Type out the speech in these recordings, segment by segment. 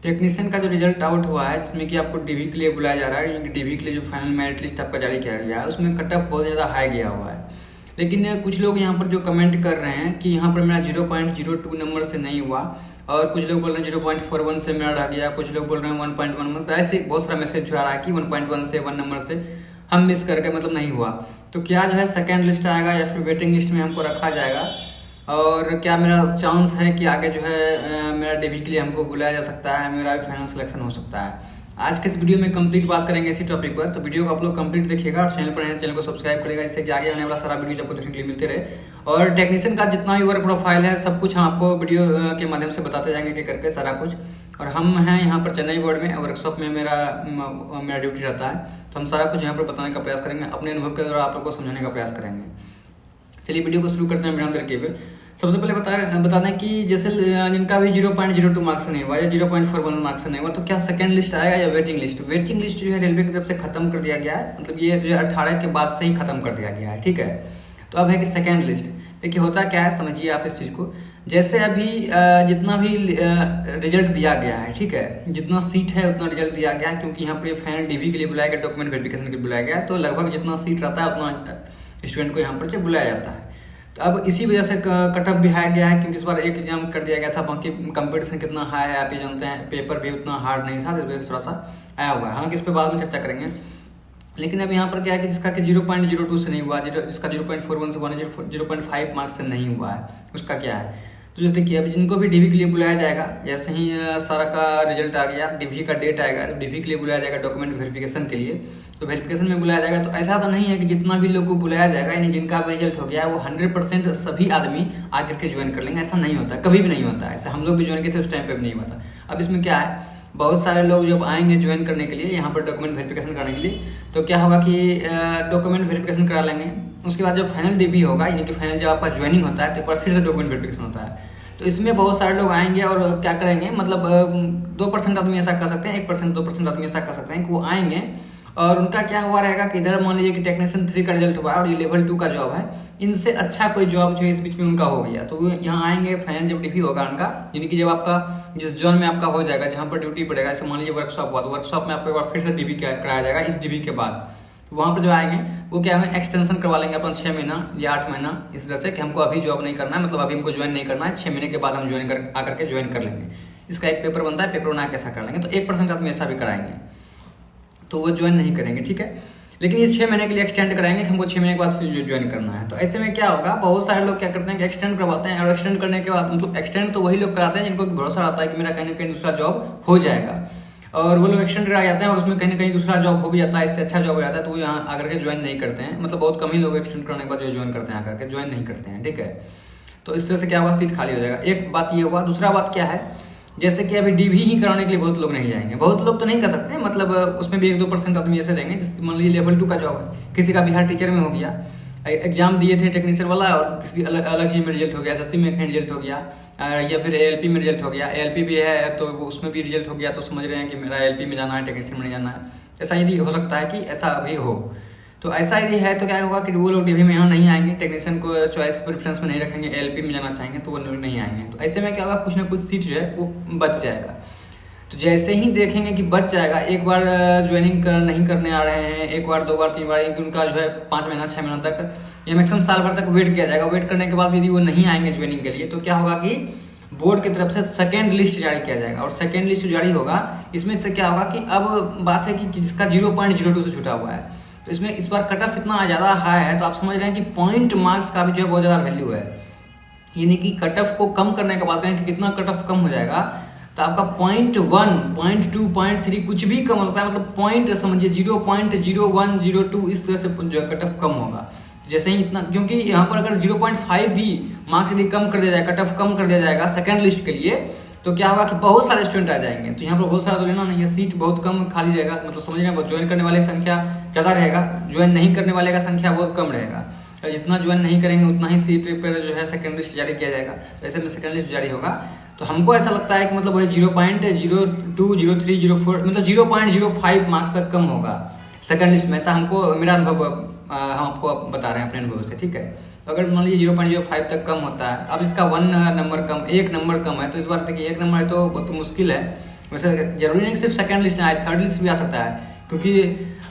Technician का जो result out हुआ है जिसमें कि आपको डीवी के लिए बुलाया जा रहा है, यानी कि डीवी के लिए जो फाइनल मेरिट लिस्ट आपका जारी किया गया है उसमें कट ऑफ बहुत ज़्यादा हाई गया हुआ है। लेकिन कुछ लोग यहाँ पर जो कमेंट कर रहे हैं कि यहाँ पर मेरा 0.02 नंबर से नहीं हुआ, और कुछ लोग बोल रहे हैं 0.41 से मेरा रह गया, कुछ लोग बोल रहे हैं 1.1, तो ऐसे बहुत सारा मैसेज जो आ रहा है कि 1.1 से 1 नंबर से हम मिस करके मतलब नहीं हुआ। तो क्या जो है सेकेंड लिस्ट आएगा या फिर वेटिंग लिस्ट में हमको रखा जाएगा, और क्या मेरा चांस है कि आगे जो है मेरा डीवी के लिए हमको बुलाया जा सकता है, मेरा भी फाइनल सिलेक्शन हो सकता है। आज के इस वीडियो में कंप्लीट बात करेंगे इसी टॉपिक पर, तो वीडियो को आप लोग कंप्लीट देखिएगा और चैनल पर हैं चैनल को सब्सक्राइब करेगा, जिससे कि आगे आने वाला सारा वीडियो आपको देखने के लिए मिलते रहे। और टेक्नीशियन का जितना भी वर्क प्रोफाइल है सब कुछ हम आपको वीडियो के माध्यम से बताते जाएंगे कि करके सारा कुछ। और हम हैं यहाँ पर चेन्नई बोर्ड में, वर्कशॉप में मेरा ड्यूटी रहता है, तो हम सारा कुछ यहाँ पर बताने का प्रयास करेंगे, अपने अनुभव के द्वारा आप लोग को समझाने का प्रयास करेंगे। चलिए वीडियो को शुरू करते हैं बिना देर किए। सबसे पहले बता दें कि जैसे जिनका भी 0.02 मार्क्स नहीं हुआ या 0.41 मार्क्स नहीं हुआ, तो क्या सेकंड लिस्ट आएगा या वेटिंग लिस्ट। वेटिंग लिस्ट जो है रेलवे की तरफ से खत्म कर दिया गया है, मतलब ये 2018 के बाद से ही खत्म कर दिया गया है, ठीक है। तो अब है कि सेकेंड लिस्ट। देखिए होता क्या है, समझिए आप इस चीज़ को। जैसे अभी जितना भी रिजल्ट दिया गया है, ठीक है, जितना सीट है उतना रिजल्ट दिया गया है, क्योंकि यहाँ पर फाइनल डीवी के लिए बुलाया गया, डॉक्यूमेंट वेरिफिकेशन के लिए बुलाया गया है, तो लगभग जितना सीट रहता है उतना स्टूडेंट को यहाँ पर बुलाया जाता है। तो अब इसी वजह से कट ऑफ भी हाई गया है, क्योंकि इस बार एक एग्जाम कर दिया गया था, बाकी कंपटीशन कितना हाई है आप ये जानते हैं, पेपर भी उतना हार्ड नहीं था, इस वजह से थोड़ा सा आया हुआ है। हालांकि इस पर बाद में चर्चा करेंगे। लेकिन अब यहाँ पर क्या है कि जिसका कि 0.02 से नहीं हुआ, जिसका 0.41 से हुआ, 0.5 मार्क्स से नहीं हुआ है, उसका क्या है। तो जैसे कि अब जिनको भी डीवी के लिए बुलाया जाएगा, जैसे ही सारा का रिजल्ट आ गया, डीवी का डेट आएगा, डीवी के लिए बुलाया जाएगा डॉक्यूमेंट वेरिफिकेशन के लिए, तो वेरिफिकेशन में बुलाया जाएगा। तो ऐसा तो नहीं है कि जितना भी लोग को बुलाया जाएगा, यानी जिनका भी रिजल्ट हो गया वो 100% सभी आदमी आकर के ज्वाइन कर लेंगे, ऐसा नहीं होता, कभी भी नहीं होता। ऐसा हम लोग भी ज्वाइन किए थे, उस टाइम पे भी नहीं हुआ था। अब इसमें क्या है, बहुत सारे लोग जब आएंगे ज्वाइन करने के लिए, यहाँ पर डॉक्यूमेंट वेरिफिकेशन करने के लिए, तो क्या होगा कि डॉक्यूमेंट वेरिफिकेशन करा लेंगे। उसके बाद जब फाइनल डीवी होगा, यानी कि फाइनल जब आपका ज्वाइनिंग होता है, तो एक बार फिर से डॉक्यूमेंट वेरिफिकेशन होता है। तो इसमें बहुत सारे लोग आएंगे और क्या करेंगे, मतलब 2% आदमी ऐसा कर सकते हैं, 1% 2% आदमी ऐसा कर सकते हैं कि वो आएंगे और उनका क्या हुआ रहेगा कि इधर मान लीजिए कि टेक्नीशियन 3 का रिजल्ट हुआ और ये लेवल 2 का जॉब है, इनसे अच्छा कोई जॉब जो है इस बीच में उनका हो गया, तो वो यहाँ आएंगे। फाइनल जब डीवी होगा उनका, यानी कि जब आपका जिस जोन में आपका हो जाएगा, जहाँ पर ड्यूटी पड़ेगा, जैसे मान लीजिए वर्कशॉप हुआ, तो वर्कशॉप में आपको एक बार फिर से डीवी कराया जाएगा। इस डीवी के बाद वहाँ पर जो आएंगे वो क्या है, एक्सटेंशन करवा लेंगे अपना 6 महीना या 8 महीना, इस तरह से कि हमको अभी जॉब नहीं करना है, मतलब अभी हमको ज्वाइन नहीं करना है, 6 महीने के बाद हम ज्वाइन आकर के ज्वाइन कर लेंगे। इसका एक पेपर बनता है, पेपर बना के ऐसा कर लेंगे। तो 1% आदमी ऐसा भी कराएंगे, तो वो ज्वाइन नहीं करेंगे, ठीक है। लेकिन ये 6 महीने के लिए एक्सटेंड कराएंगे कि हमको 6 महीने के बाद फिर ज्वाइन करना है। तो ऐसे में क्या होगा, बहुत सारे लोग क्या करते हैं कि एक्सटेंड करवाते हैं, और एक्सटेंड करने के बाद मतलब एक्सटेंड तो वही लोग कराते हैं जिनको भरोसा रहता है कि मेरा कहीं ना कहीं दूसरा जॉब हो जाएगा, और वो लोग एक्सटेंड करा जाते हैं और उसमें कहीं ना कहीं दूसरा जॉब हो भी जाता है, इससे अच्छा जॉब हो जाता है, तो वो यहाँ आकर के ज्वाइन नहीं करते हैं। मतलब बहुत कम ही लोग एक्सटेंड करने के बाद जो ज्वाइन करते हैं, आकर के ज्वाइन नहीं करते हैं, ठीक है। तो इस तरह से क्या होगा, सीट खाली हो जाएगा। एक बात ये हुआ। दूसरा बात क्या है, जैसे कि अभी डीवी ही कराने के लिए बहुत लोग नहीं जाएंगे, बहुत लोग तो नहीं कर सकते, मतलब उसमें भी 1-2% आदमी ऐसे रहेंगे। जैसे मान लीजिए लेवल 2 का जॉब है, किसी का बिहार टीचर में हो गया, एग्जाम दिए थे टेक्नीशियन वाला और किसी अलग चीज में रिजल्ट हो गया, एसएससी में रिजल्ट हो गया, या फिर एएलपी में रिजल्ट हो गया, एएलपी भी है तो उसमें भी रिजल्ट हो गया, तो समझ रहे हैं कि मेरा एएलपी में जाना है, टेक्नीशियन में नहीं जाना है। ऐसा यदि हो सकता है कि ऐसा अभी हो, तो ऐसा यदि है तो क्या होगा कि वो लोग डीवी में यहाँ नहीं आएंगे, टेक्नीशियन को चॉइस प्रेफरेंस में नहीं रखेंगे, एएलपी में जाना चाहेंगे तो वो लोग नहीं आएंगे। तो ऐसे में क्या होगा, कुछ ना कुछ सीट जो है वो बच जाएगा। तो जैसे ही देखेंगे कि बच जाएगा, एक बार ज्वाइनिंग नहीं करने आ रहे हैं, 1 बार 2 बार 3 बार, उनका जो है 5 महीना 6 महीना तक या मैक्सिमम साल भर तक वेट किया जाएगा। वेट करने के बाद यदि वो नहीं आएंगे ज्वाइनिंग के लिए, तो क्या होगा कि बोर्ड की तरफ से सेकेंड लिस्ट जारी किया जाएगा, और सेकेंड लिस्ट जारी होगा, इसमें से क्या होगा कि अब बात है कि जिसका 0.02 से छूटा हुआ है, तो इसमें इस बार कट ऑफ इतना ज़्यादा हाई है, तो आप समझ रहे हैं कि पॉइंट मार्क्स का भी जो है बहुत ज़्यादा वैल्यू है। यानी कि कट ऑफ को कम करने के बाद कहें कि कितना कट ऑफ कम हो जाएगा, तो आपका 0.1, 0.2, 0.3 कुछ भी कम हो सकता है, मतलब पॉइंट समझिए 0.0102 इस तरह से जो है कट ऑफ कम होगा। जैसे ही इतना, क्योंकि यहाँ पर अगर 0.5 भी मार्क्स यदि कम कर दिया जाए, कट ऑफ कम कर दिया जाएगा सेकंड लिस्ट के लिए, तो क्या होगा कि बहुत सारे स्टूडेंट आ जाएंगे। तो यहाँ पर बहुत सारा तो लेना नहीं है, सीट बहुत कम खाली रहेगा, मतलब समझ रहे हैं, ज्वाइन करने वाले की संख्या ज़्यादा रहेगा, ज्वाइन नहीं करने वाले का संख्या बहुत कम रहेगा। जितना ज्वाइन नहीं करेंगे उतना ही सीट पर जो है सेकंड लिस्ट जारी किया जाएगा। तो ऐसे में सेकंड लिस्ट जारी होगा, तो हमको ऐसा लगता है कि मतलब वही 0.02, 03, 04 मतलब 0.05 मार्क्स तक कम होगा सेकंड लिस्ट में। ऐसा हमको, मेरा अनुभव हम आपको बता रहे हैं अपने अनुभव से, ठीक है। तो अगर मान लीजिए 0.05 तक कम होता है, अब इसका 1 नंबर कम, 1 नंबर कम है, तो इस बार देखिए 1 नंबर है तो बहुत मुश्किल है, वैसे जरूरी नहीं कि सिर्फ सेकंड लिस्ट आए, थर्ड लिस्ट भी आ सकता है, क्योंकि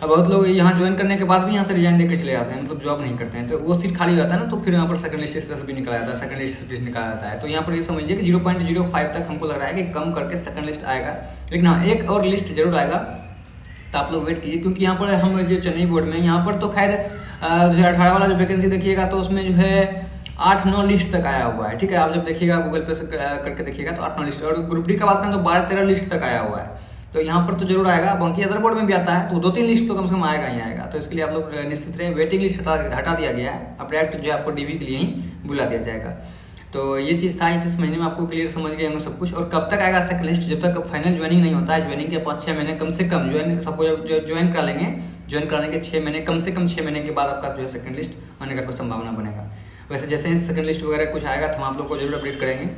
बहुत लोग यहाँ ज्वाइन करने के बाद भी यहाँ से रिजाइन देकर चले जाते हैं, मतलब जॉब नहीं करते हैं, तो वो सीट खाली हो जाता है ना, तो फिर यहाँ पर सेकंड लिस्ट इस तरह से भी निकला जाता है, सेकंड लिस्ट निकाला जाता है। तो यहाँ पर ये समझिए कि 0.05 तक हमको लग रहा है कि कम करके सेकंड लिस्ट आएगा, लेकिन हाँ एक और लिस्ट जरूर आएगा, तो आप लोग वेट कीजिए, क्योंकि यहाँ पर हम जो चेन्नई बोर्ड में यहाँ पर तो खैर 2018 वाला जो वैकेंसी देखिएगा तो उसमें जो है 8-9 लिस्ट तक आया हुआ है, ठीक है। आप जब देखिएगा गूगल पे से करके देखिएगा तो 8-9 लिस्ट, और ग्रुप डी का बात करें तो 12-13 लिस्ट तक आया हुआ है। तो यहाँ पर तो जरूर आएगा, बाकी अदर बोर्ड में भी आता है, तो 2-3 लिस्ट तो कम से कम आएगा ही आएगा। तो इसके लिए आप लोग निश्चित रहे, वेटिंग लिस्ट हटा दिया गया है, अब डायरेक्ट जो है आपको डीवी के लिए ही बुला दिया जाएगा। तो ये चीज़ था, इस महीने में आपको क्लियर समझ गए होंगे सब कुछ। और कब तक आएगा सेकंड लिस्ट, जब तक फाइनल ज्वाइनिंग नहीं होता है, ज्वाइनिंग के 5-6 महीने कम से कम सबको ज्वाइन करा लेंगे, ज्वाइन कराने के 6 महीने कम से कम 6 महीने के बाद आपका जो है सेकंड लिस्ट आने का कुछ संभावना बनेगा। वैसे जैसे ही सेकंड लिस्ट वगैरह कुछ आएगा तो हम आप लोग को जरूर अपडेट करेंगे।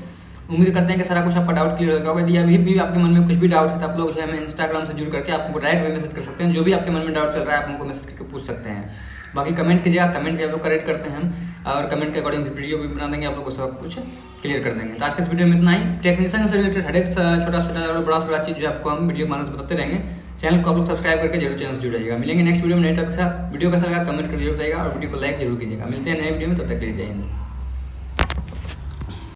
उम्मीद करते हैं कि सारा कुछ आपका डाउट क्लियर होगा। यदि अभी भी आपके मन में कुछ भी डाउट है तो आप लोग जो है हमें इंस्टाग्राम से जुड़ करके आपको डायरेक्ट वे मैसेज कर सकते हैं, जो भी आपके मन में डाउट चल रहा है आप हमको मैसेज करके पूछ सकते हैं। बाकी कमेंट कीजिएगा, कमेंट भी आप लोग करेक्ट करते हैं हम, और कमेंट के अकॉर्डिंग वीडियो भी बना देंगे, आप लोग को सब कुछ क्लियर कर देंगे। तो आज के इस वीडियो में इतना ही, टेक्नीशियन से रिलेटेड हर एक छोटा छोटा और बड़ा से बड़ा चीज़ जो आपको हम वीडियो के माध्यम से बताते रहेंगे। चैनल को आप लोग सब्सक्राइब करके जरूर चैनल से जुड़ जाइएगा। मिलेंगे नेक्स्ट वीडियो में नए टॉपिक के साथ। वीडियो कैसा लगा कमेंट कर जरूर बताइएगा, और वीडियो को लाइक जरूर कीजिएगा। मिलते हैं नए वीडियो में, तब तक के लिए जय हिंद।